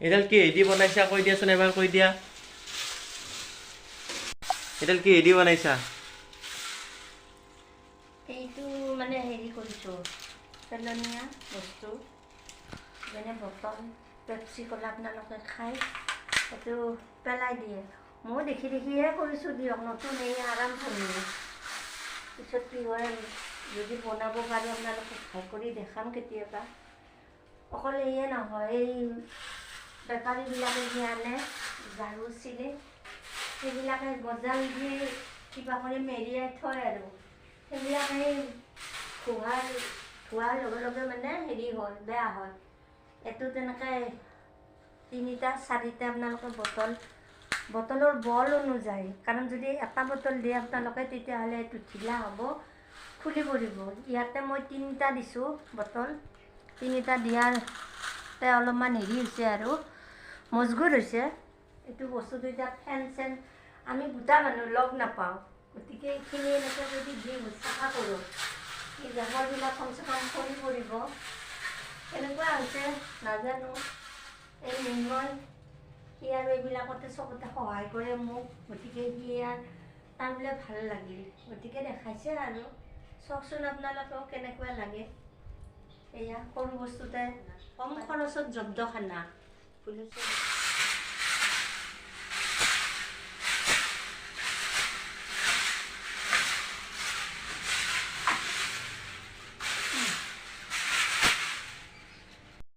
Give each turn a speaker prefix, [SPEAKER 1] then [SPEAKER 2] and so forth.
[SPEAKER 1] এডাল কিহেদি বনাইছা কৈ দিয়াচোন এবাৰ কৈ দিয়া। এডাল কিহেদি বনাইছা?
[SPEAKER 2] এইটো মানে হেৰি কৰিছোঁ, পেলনীয়া বস্তু যেনে বটল পেপচি ক'লা আপোনালোকে খাই সেইটো পেলাই দিয়ে। মই দেখি দেখিহে কৰিছোঁ দিয়ক, নতুন এই আৰম্ভণি। পিছত কি হয় যদি বনাব পাৰোঁ আপোনালোকক ভাল কৰি দেখাম কেতিয়াবা। অকল এয়ে নহয়, এই বেপাৰীবিলাকে যে আনে ঝাৰু চিলি সেইবিলাকে গজাল দি কিবা কৰি মেৰিয়াই থয় আৰু সেইবিলাক এই ধোৱাৰ লগে লগে মানে হেৰি হয়, বেয়া হয়। এইটো তেনেকৈ 3টা 4টা আপোনালোকে বটলৰ বল অনুযায়ী, কাৰণ যদি এটা বটল দিয়ে আপোনালোকে তেতিয়াহ'লে এইটো ঢিলা হ'ব, খুলি পৰিব। ইয়াতে মই 3টা দিছোঁ বটল, 3টা দিয়াতে অলপমান হেৰি হৈছে আৰু মজবুত হৈছে। এইটো বস্তুটো এতিয়া ফেন চেন আমি গোটা মানুহ লগ নাপাওঁ, গতিকে এইখিনি এনেকৈ যদি দি চাফা কৰোঁ এই জাবৰবিলাক কমচে কম সৰি পৰিব। এনেকুৱা হৈছে নাজানো। এই মৃন্ময় সি আৰু এইবিলাকতে চবতে সহায় কৰে মোক, গতিকে সি আৰু তাৰ বোলে ভাল লাগিল, গতিকে দেখাইছে আৰু চাওকচোন আপোনালোকেও কেনেকুৱা লাগে। এয়া সৰু বস্তুতে কম খৰচত জব্দখানা বুলিছে।